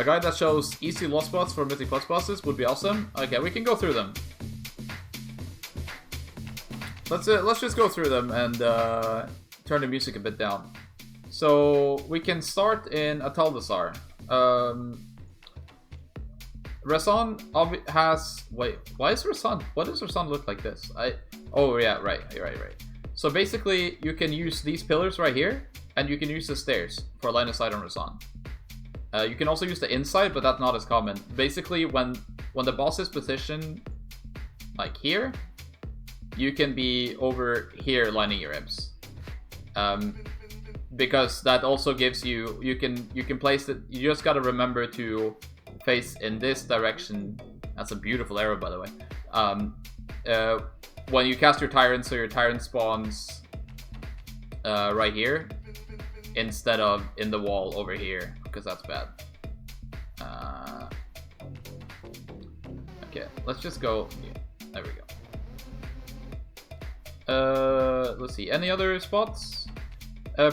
A guide that shows easy lost spots for Mythic Plus bosses would be awesome. Okay, we can go through them. Let's just go through them and turn the music a bit down. So we can start in Atal. Rasan has... Wait, why is Rasan... What does Rasan look like this? Oh yeah, right. So basically, you can use these pillars right here, and you can use the stairs for line of sight on Rasan. You can also use the inside, but that's not as common. Basically, when the boss is positioned like here, you can be over here lining your imps. Because that also gives you... You can place it... You just gotta remember to face in this direction. That's a beautiful arrow, by the way. When you cast your tyrant, so your tyrant spawns right here instead of in the wall over here, because that's bad. Okay, let's just go. Yeah, there we go. Let's see. Any other spots?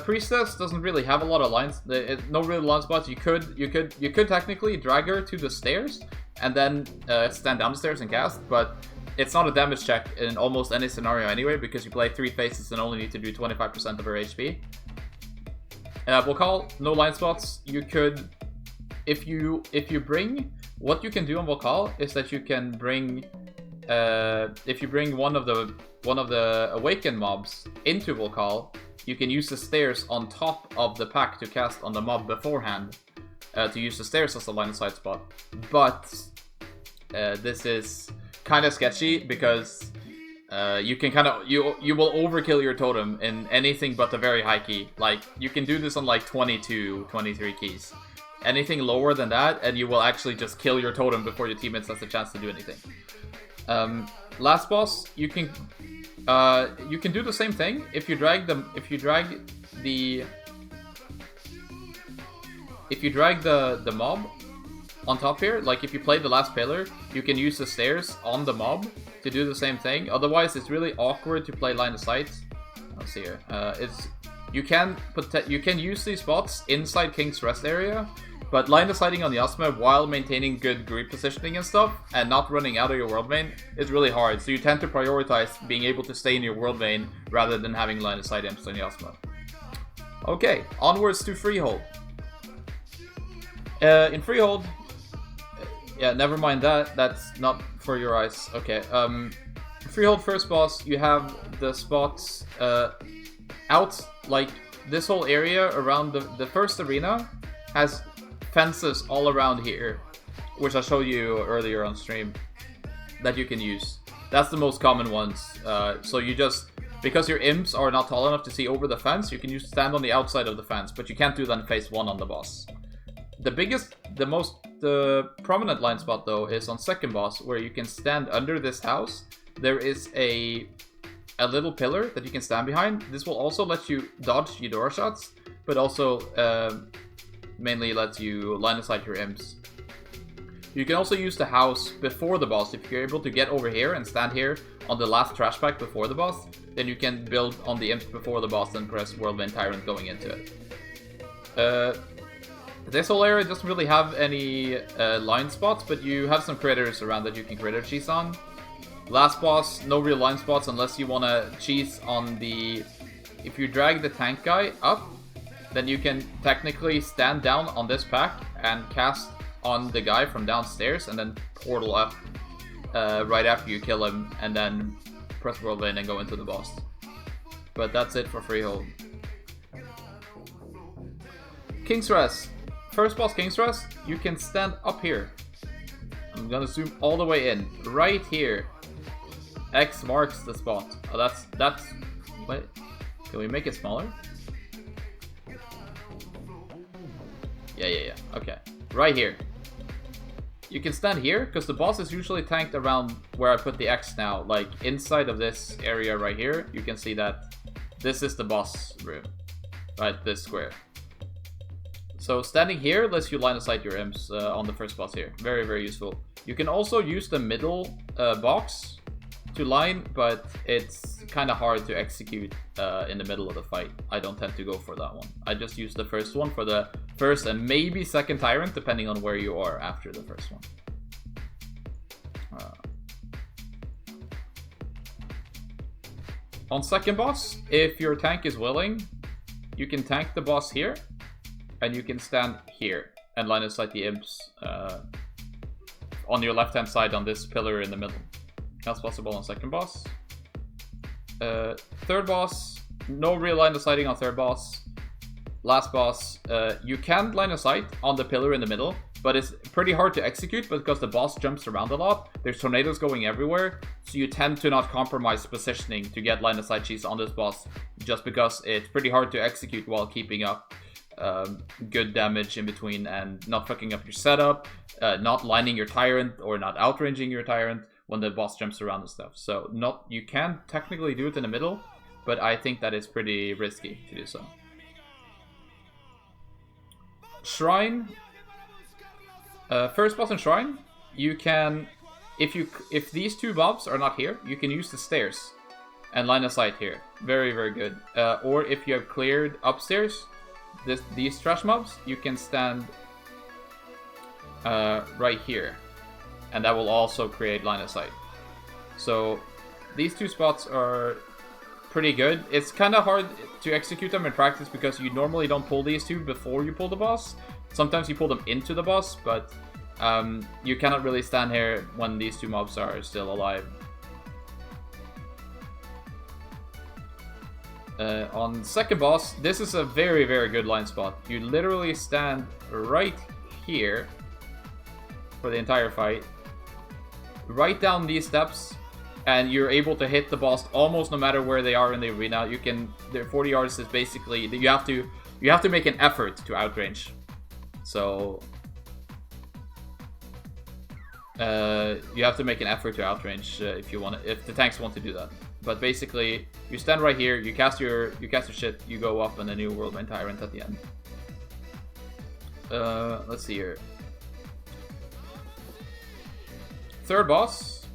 Priestess doesn't really have a lot of lines. No real line spots. You could technically drag her to the stairs and then stand down the stairs and cast, but it's not a damage check in almost any scenario anyway, because you play 3 phases and only need to do 25% of her HP. We'll call no line spots. You could, if you bring, what you can do on Volcall is that you can bring, if you bring one of the awakened mobs into Volcall, you can use the stairs on top of the pack to cast on the mob beforehand, to use the stairs as a line of sight spot. But this is kind of sketchy because you can you will overkill your totem in anything but the very high key. Like, you can do this on like 22, 23 keys. Anything lower than that, and you will actually just kill your totem before your teammates has a chance to do anything. Last boss, you can do the same thing if you drag the mob on top here. Like, if you play the last pillar, you can use the stairs on the mob to do the same thing. Otherwise, it's really awkward to play line of sight. Let's see here. You can use these spots inside King's Rest area, but line of sighting on the Yasma while maintaining good grid positioning and stuff, and not running out of your world vein, is really hard. So you tend to prioritize being able to stay in your world vein rather than having line of sight imps on the Yasma. Okay, onwards to Freehold. In Freehold, yeah, never mind that. That's not for your eyes. Okay. Freehold first boss, you have the spots out, like this whole area around the first arena has fences all around here, which I showed you earlier on stream, that you can use. That's the most common ones. So you just, because your imps are not tall enough to see over the fence, you can stand on the outside of the fence, but you can't do that in phase 1 on the boss. The prominent line spot though is on second boss, where you can stand under this house. There is a little pillar that you can stand behind. This will also let you dodge Eudora shots, but also mainly lets you line of sight your imps. You can also use the house before the boss. If you're able to get over here and stand here on the last trash pack before the boss, then you can build on the imps before the boss and press Whirlwind Tyrant going into it. This whole area doesn't really have any line spots, but you have some critters around that you can critter cheese on. Last boss, no real line spots unless you want to cheese on the... If you drag the tank guy up, then you can technically stand down on this pack and cast on the guy from downstairs and then portal up right after you kill him, and then press Whirlwind and go into the boss. But that's it for Freehold. King's Rest. First boss King's Rest, you can stand up here. I'm gonna zoom all the way in. Right here. X marks the spot. Oh, that's... Wait. Can we make it smaller? Yeah. Okay. Right here. You can stand here, because the boss is usually tanked around where I put the X now. Like, inside of this area right here, you can see that this is the boss room. Right, this square. So standing here lets you line of sight your imps on the first boss here. Very, very useful. You can also use the middle box to line, but it's kind of hard to execute in the middle of the fight. I don't tend to go for that one. I just use the first one for the first and maybe second tyrant, depending on where you are after the first one. On second boss, if your tank is willing, you can tank the boss here, and you can stand here and line of sight the imps on your left-hand side on this pillar in the middle. That's possible on second boss. Third boss, no real line of sighting on third boss. Last boss, you can line of sight on the pillar in the middle, but it's pretty hard to execute because the boss jumps around a lot. There's tornadoes going everywhere, so you tend to not compromise positioning to get line of sight cheese on this boss, just because it's pretty hard to execute while keeping up good damage in between and not fucking up your setup, not lining your tyrant or not outranging your tyrant when the boss jumps around and stuff. So you can technically do it in the middle, but I think that is pretty risky to do so. Shrine. First boss in Shrine, you can, if these two mobs are not here, you can use the stairs and line of sight here. Very, very good. Or if you have cleared upstairs, these trash mobs, you can stand right here, and that will also create line of sight. So these two spots are pretty good. It's kind of hard to execute them in practice because you normally don't pull these two before you pull the boss. Sometimes you pull them into the boss, but you cannot really stand here when these two mobs are still alive. On second boss, this is a very, very good line spot. You literally stand right here for the entire fight, right down these steps, and you're able to hit the boss almost no matter where they are in the arena. You can, their 40 yards is basically, you have to make an effort to outrange. So you have to make an effort to outrange if the tanks want to do that. But basically, you stand right here, you cast your shit, you go up, and then you Worldwide Tyrant at the end. Let's see here. Third boss.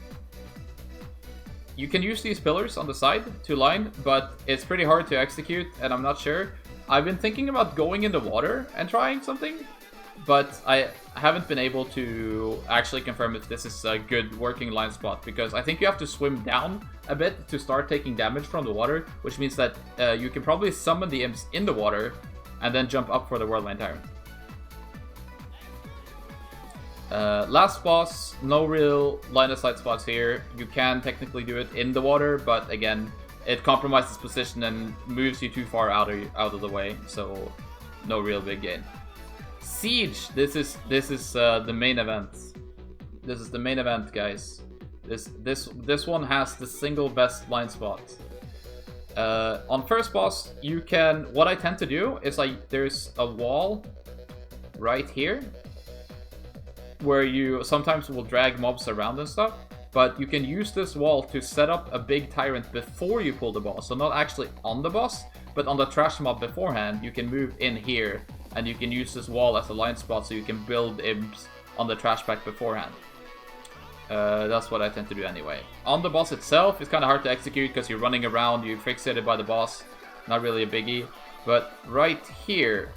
You can use these pillars on the side to line, but it's pretty hard to execute, and I'm not sure. I've been thinking about going in the water and trying something, but I haven't been able to actually confirm if this is a good working line spot, because I think you have to swim down a bit to start taking damage from the water, which means that you can probably summon the imps in the water and then jump up for the Worldwide Tyrant. Last boss, no real line of sight spots here. You can technically do it in the water, but again, it compromises position and moves you too far out of the way, so no real big gain. Siege. This is the main event. This is the main event, guys. This one has the single best line spot. On first boss, you can. What I tend to do is there's a wall right here where you sometimes will drag mobs around and stuff, but you can use this wall to set up a big tyrant before you pull the boss. So not actually on the boss, but on the trash mob beforehand. You can move in here, and you can use this wall as a line spot so you can build imps on the trash pack beforehand. That's what I tend to do anyway. On the boss itself, it's kind of hard to execute because you're running around, you're fixated by the boss. Not really a biggie. But right here,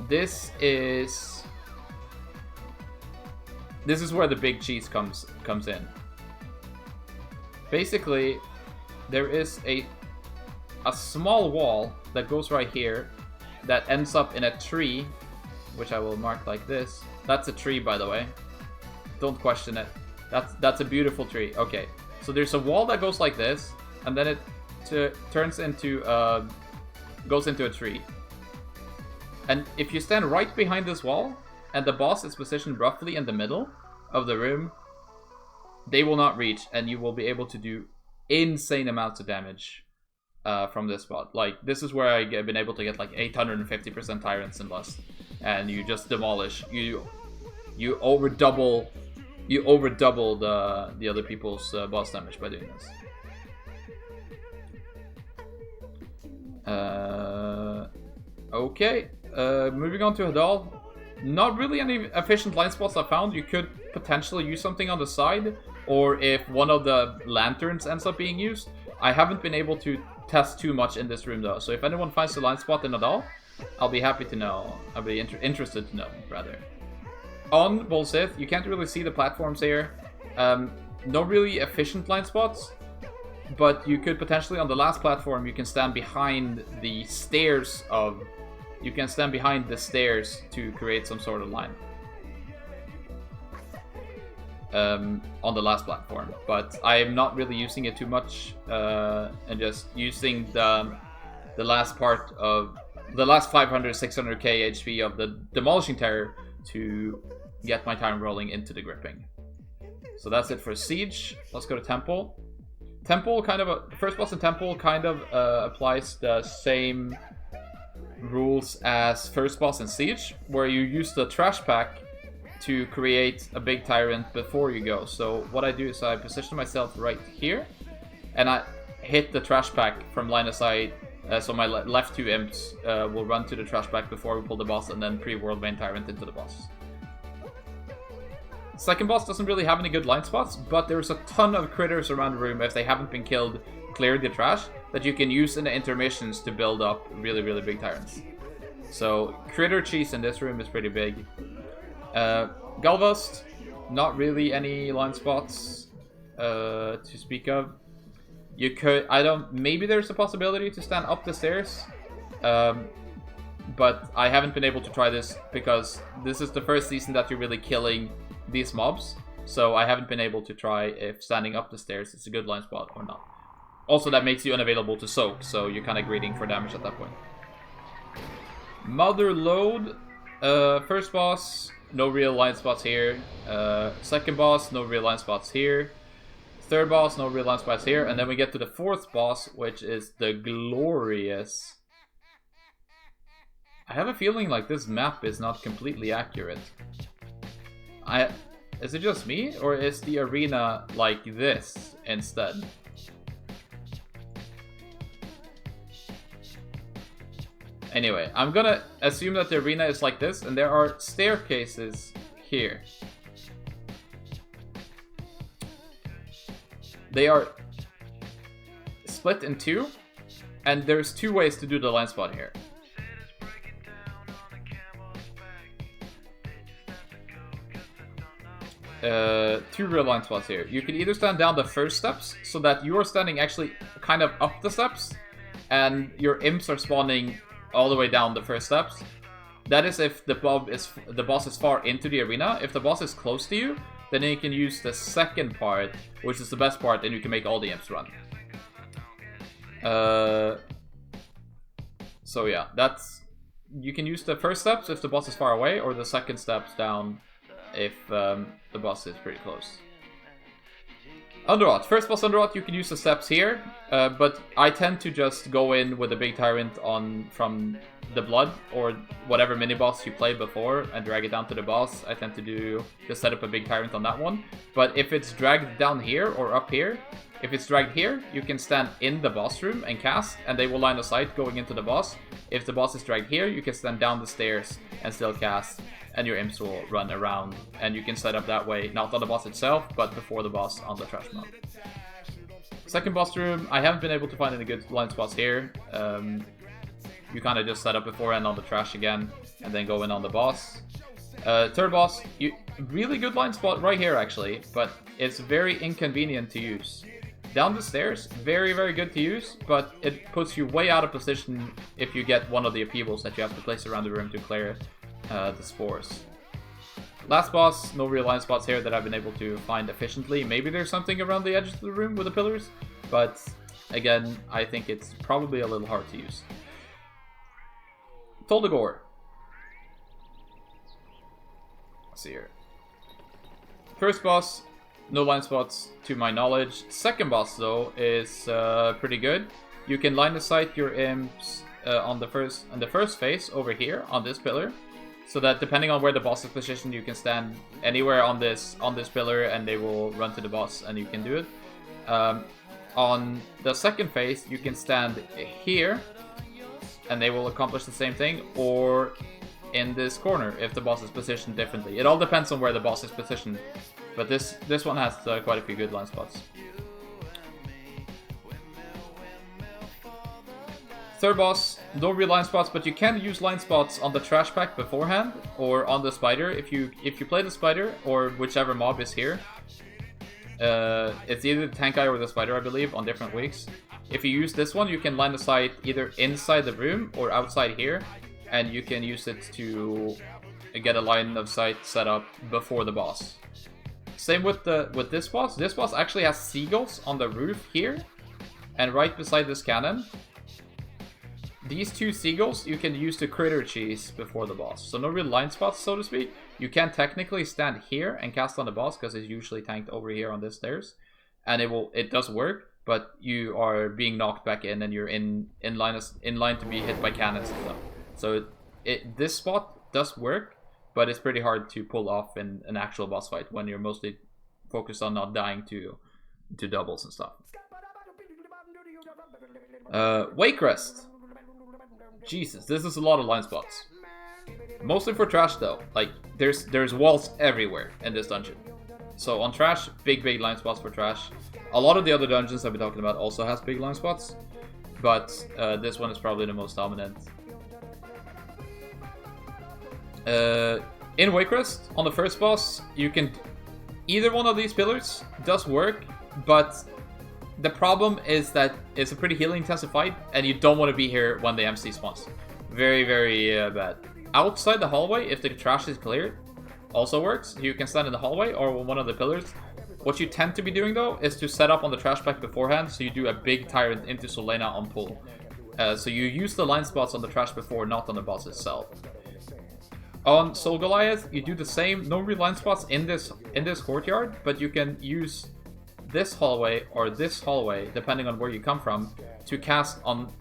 this is where the big cheese comes in. Basically, there is a small wall that goes right here that ends up in a tree, which I will mark like this. That's a tree, by the way. Don't question it. That's a beautiful tree. Okay, so there's a wall that goes like this, and then it turns into goes into a tree. And if you stand right behind this wall, and the boss is positioned roughly in the middle of the room, they will not reach, and you will be able to do insane amounts of damage from this spot. Like, this is where I've been able to get like 850% tyrants and less, and you just demolish. You over double the other people's boss damage by doing this. Okay, moving on to Hadal. Not really any efficient line spots I found. You could potentially use something on the side, or if one of the lanterns ends up being used. I haven't been able to test too much in this room though, so if anyone finds the line spot in Hadal, I'll be happy to know. I'll be interested to know, rather. On Bull Sith, you can't really see the platforms here. No really efficient line spots, but you could potentially, on the last platform, you can stand behind the stairs of... You can stand behind the stairs to create some sort of line. On the last platform, but I'm not really using it too much, and just using the last part of the last 500-600k HP of the Demolishing Terror to get my time rolling into the gripping. So that's it for Siege. Let's go to Temple. Temple kind of first boss in Temple kind of applies the same rules as first boss in Siege, where you use the trash pack to create a big tyrant before you go. So what I do is I position myself right here, and I hit the trash pack from line of sight, so my left two imps will run to the trash pack before we pull the boss, and then pre-world main tyrant into the boss. Second boss doesn't really have any good line spots, but there's a ton of critters around the room, if they haven't been killed, cleared the trash, that you can use in the intermissions to build up really, really big tyrants. So critter cheese in this room is pretty big. Galvast, not really any line spots to speak of. You could, maybe there's a possibility to stand up the stairs, but I haven't been able to try this because this is the first season that you're really killing these mobs, so I haven't been able to try if standing up the stairs is a good line spot or not. Also, that makes you unavailable to soak, so you're kind of greeting for damage at that point. Motherlode, first boss, no real line spots here. Second boss, no real line spots here. Third boss, no real line spots here. And then we get to the fourth boss, which is the Glorious. I have a feeling like this map is not completely accurate. Is it just me? Or is the arena like this instead? Anyway, I'm gonna assume that the arena is like this, and there are staircases here. They are split in two, and there's two ways to do the line spot here. Two real line spots here. You can either stand down the first steps, so that you are standing actually kind of up the steps, and your imps are spawning all the way down the first steps. That is if the boss is far into the arena. If the boss is close to you, then you can use the second part, which is the best part, and you can make all the imps run. So yeah, you can use the first steps if the boss is far away, or the second steps down if the boss is pretty close. Underrot. First boss Underrot, you can use the steps here, but I tend to just go in with a big tyrant from the blood, or whatever mini-boss you played before, and drag it down to the boss. I tend to just set up a big tyrant on that one. But if it's dragged down here, or up here, if it's dragged here, you can stand in the boss room and cast, and they will line of sight going into the boss. If the boss is dragged here, you can stand down the stairs and still cast, and your imps will run around, and you can set up that way, not on the boss itself, but before the boss on the trash mob. Second boss room, I haven't been able to find any good line spots here. You kind of just set up beforehand on the trash again, and then go in on the boss. Third boss, really good line spot right here actually, but it's very inconvenient to use. Down the stairs, very, very good to use, but it puts you way out of position if you get one of the upheavals that you have to place around the room to clear the spores. Last boss, no real line spots here that I've been able to find efficiently. Maybe there's something around the edges of the room with the pillars, but again, I think it's probably a little hard to use. Dagor. Let's see here. First boss, no line spots to my knowledge. Second boss though is pretty good. You can line of sight your imps on the first phase over here on this pillar, so that depending on where the boss is positioned, you can stand anywhere on this pillar, and they will run to the boss, and you can do it. On the second phase, you can stand here, and they will accomplish the same thing, or in this corner if the boss is positioned differently. It all depends on where the boss is positioned, but this one has quite a few good line spots. Third boss, no real line spots, but you can use line spots on the trash pack beforehand or on the spider if you play the spider or whichever mob is here. It's either the tank guy or the spider, I believe, on different weeks. If you use this one, you can line the sight either inside the room or outside here, and you can use it to get a line of sight set up before the boss. Same with this boss. This boss actually has seagulls on the roof here, and right beside this cannon. These two seagulls you can use to critter cheese before the boss. So no real line spots, so to speak. You can technically stand here and cast on the boss because it's usually tanked over here on this stairs, and it does work. But you are being knocked back in, and you're in line to be hit by cannons and stuff. So this spot does work, but it's pretty hard to pull off in an actual boss fight when you're mostly focused on not dying to doubles and stuff. Waycrest. Jesus, this is a lot of line spots. Mostly for trash though. Like there's walls everywhere in this dungeon. So on trash, big line spots for trash. A lot of the other dungeons I've been talking about also has big line spots, but this one is probably the most dominant. In Waycrest, on the first boss, you can either one of these pillars does work, but the problem is that it's a pretty healing intensive fight, and you don't want to be here when the MC spawns. Very bad. Outside the hallway, if the trash is cleared, also works. You can stand in the hallway or one of the pillars. What you tend to be doing though is to set up on the trash pack beforehand, so you do a big tyrant into Sjele on pull. So you use the line spots on the trash before, not on the boss itself. On Soul Goliath, you do the same. No real line spots in this courtyard, but you can use this hallway or this hallway, depending on where you come from, to cast on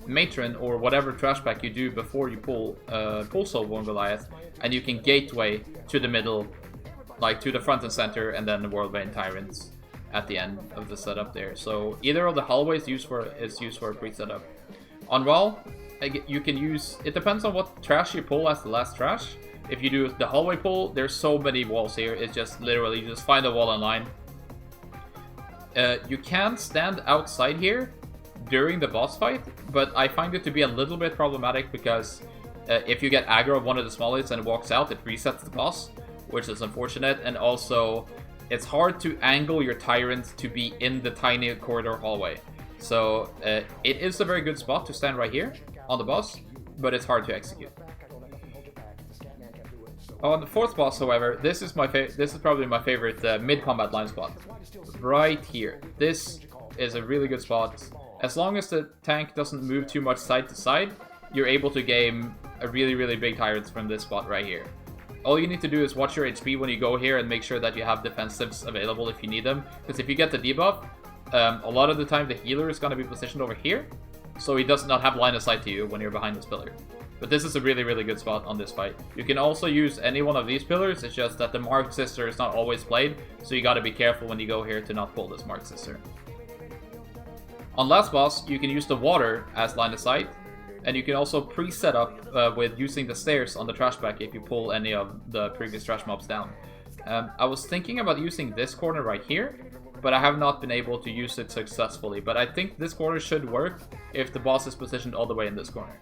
Matron or whatever trash pack you do before you pull Soulborn Goliath, and you can gateway to the middle, like to the front and center, and then the Whirlbane Tyrants at the end of the setup there. So either of the hallways is used for a pre-setup. On Wall, you can use, it depends on what trash you pull as the last trash. If you do the hallway pull, there's so many walls here, it's just literally you just find a wall in line. You can stand outside here during the boss fight, but I find it to be a little bit problematic because if you get aggro of one of the smallest and it walks out, it resets the boss, which is unfortunate, and also it's hard to angle your tyrants to be in the tiny corridor hallway. So it is a very good spot to stand right here on the boss, but it's hard to execute. On the fourth boss, however, this is probably my favorite mid-combat line spot. Right here. This is a really good spot. As long as the tank doesn't move too much side to side, you're able to game a really big tyrants from this spot right here. All you need to do is watch your HP when you go here and make sure that you have defensives available if you need them. Because if you get the debuff, a lot of the time the healer is going to be positioned over here, so he does not have line of sight to you when you're behind this pillar. But this is a really good spot on this fight. You can also use any one of these pillars, it's just that the Marked Sister is not always played, so you gotta be careful when you go here to not pull this Marked Sister. On last boss, you can use the water as line of sight, and you can also pre-set up with using the stairs on the trash pack if you pull any of the previous trash mobs down. I was thinking about using this corner right here, but I have not been able to use it successfully. But I think this corner should work if the boss is positioned all the way in this corner.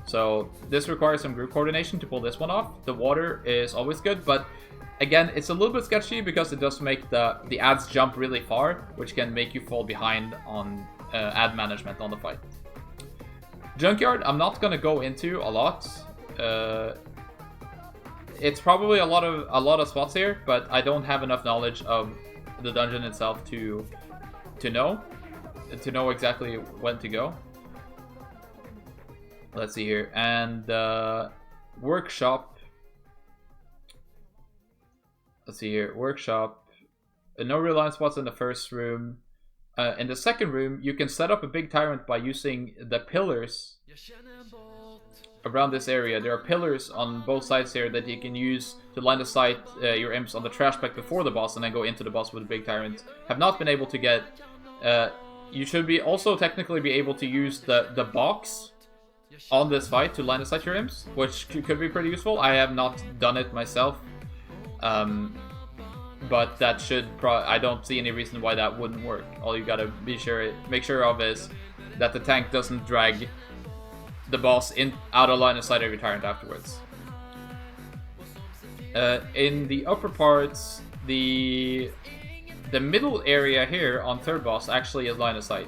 So this requires some group coordination to pull this one off. The water is always good, but again, it's a little bit sketchy because it does make the ads jump really far, which can make you fall behind on ad management on the fight. Junkyard, I'm not gonna go into a lot. It's probably a lot of spots here, but I don't have enough knowledge of the dungeon itself to know exactly when to go. Let's see here. And workshop. Let's see here. Workshop. No real line spots in the first room. In the second room, you can set up a big tyrant by using the pillars around this area. There are pillars on both sides here that you can use to line of sight your imps on the trash pack before the boss and then go into the boss with a big tyrant. Have not been able to get... you should be also technically be able to use the box on this fight to line of sight your imps, which could be pretty useful. I have not done it myself, but that should I don't see any reason why that wouldn't work. All you gotta make sure of is that the tank doesn't drag the boss out of line of sight of your tyrant afterwards. In the upper parts, the middle area here on third boss actually is line of sight.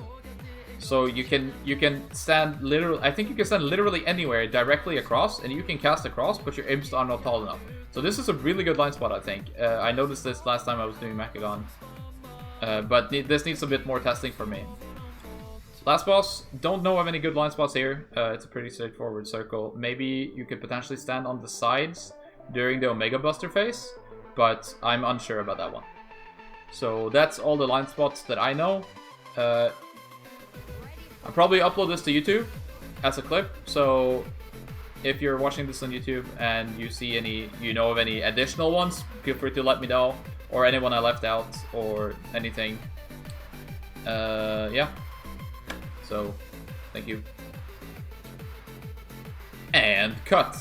So you can stand literally. I think you can stand literally anywhere directly across, and you can cast across, but your imps are not tall enough. So this is a really good line spot, I think. I noticed this last time I was doing Mechagon, but this needs a bit more testing for me. Last boss, don't know of any good line spots here. It's a pretty straightforward circle. Maybe you could potentially stand on the sides during the Omega Buster phase, but I'm unsure about that one. So that's all the line spots that I know. I'll probably upload this to YouTube as a clip, so if you're watching this on YouTube and you see any, of any additional ones, feel free to let me know, or anyone I left out, or anything. Yeah. So, thank you. And cut!